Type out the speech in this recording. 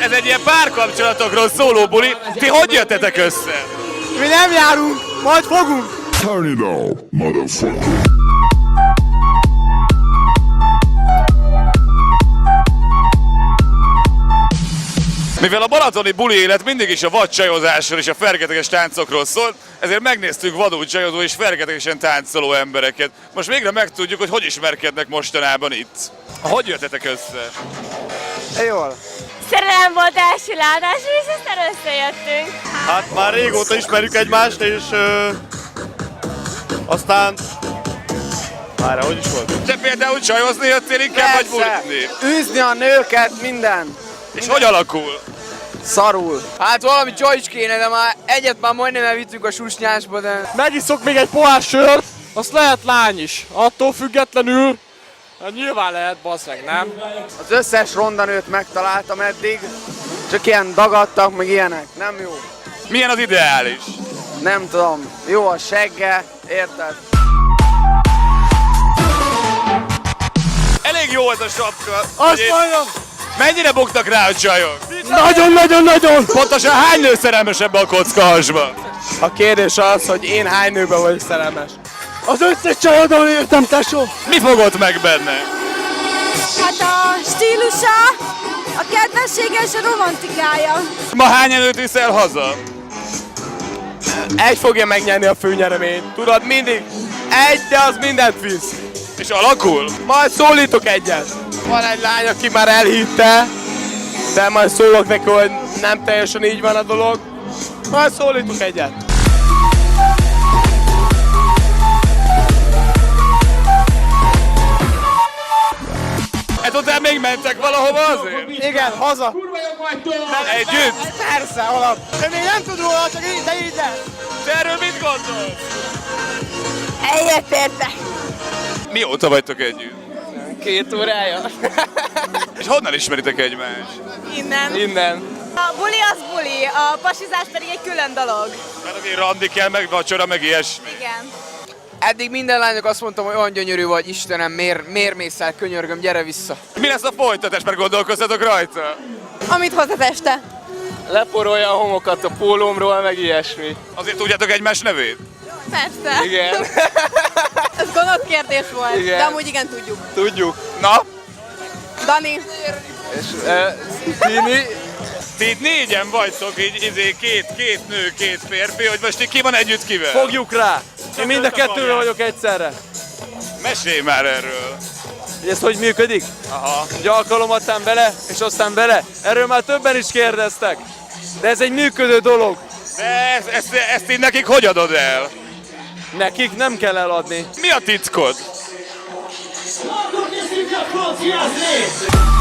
ez egy ilyen párkapcsolatokról szóló buli. Ti hogy jöttetek össze? Mi nem járunk, majd fogunk. Turn it on, motherfucker. Mivel a balatoni buli élet mindig is a vadcsajozásról és a fergeteges táncokról szólt, ezért megnéztünk vadul csajozó és fergetegesen táncoló embereket. Most végre megtudjuk, hogy ismerkednek mostanában itt. Hogy jöttetek össze? Jól. Szerelem volt első látásra, és aztán összejöttünk. Hát már régóta ismerjük egymást, és aztán... Várjál, hogy is volt? Te például csajozni jöttél inkább, vagy bulitni? Űzni a nőket, minden. És hogy alakul? Szarul. Hát valami csajcs kéne, de már egyet már majdnem elvittünk a susnyásba, de... Megiszok még egy pohár sört, azt lehet lány is. Attól függetlenül, hát nyilván lehet, bassz meg, nem? Az összes rondanőt megtaláltam eddig, csak ilyen dagadtak, meg ilyenek. Nem jó. Milyen az ideális? Nem tudom. Jó a segge, érted? Elég jó ez a sapka. Azt mondjam! Mennyire buktak rá a csajok? Nagyon! Pontosan hány nő szerelmes ebbe a kockahasba? A kérdés az, hogy én hány nőben vagyok szerelmes. Az összes csajodon értem, tesó! Mi fogott meg benne? Hát a stílusa, a kedvessége és a romantikája. Ma hány előtt viszel haza? Egy fogja megnyerni a főnyereményt. Tudod, mindig egy, de az mindent visz. És alakul? Majd szólítok egyet. Van egy lány, aki már elhitte, de majd szólok neki, hogy nem teljesen így van a dolog. Majd szólítok egyet. Ezután még mentek valahova azért? Igen, haza. Együtt? Persze, alap. De még nem tud róla, csak így, de így lesz. Te erről mit gondolsz? Egyetértek. Mióta vagytok együtt? 2 órája. És honnan ismeritek egymást? Innen. A buli az buli, a pasizás pedig egy külön dolog. Mert azért randi kell, meg vacsora, meg ilyesmi. Igen. Eddig minden lányok azt mondtam, hogy olyan gyönyörű vagy, Istenem, miért mész el, könyörgöm, gyere vissza. Mi lesz a folytatás, mert gondolkoztatok rajta? Amit hozzá este. Leporolja a homokat a pólómról, meg ilyesmi. Azért tudjátok egymás nevét? Persze. Igen. Ez gonosz kérdés volt, Igen. de amúgy igen tudjuk. Tudjuk. Na? Dani. És Tini, Ti négyen vagytok, így két nő, két férfi, hogy most ki van együtt kivel? fogjuk rá. Én mind a kettőről vagyok egyszerre. Mesélj már erről. Hogy ez hogy működik? Aha. Egy alkalomattán bele, és aztán bele. Erről már többen is kérdeztek. De ez egy működő dolog. De ezt így nekik hogy adod el? Nekik nem kell eladni. Mi a titkod? Akkor kezdjük el franciázni!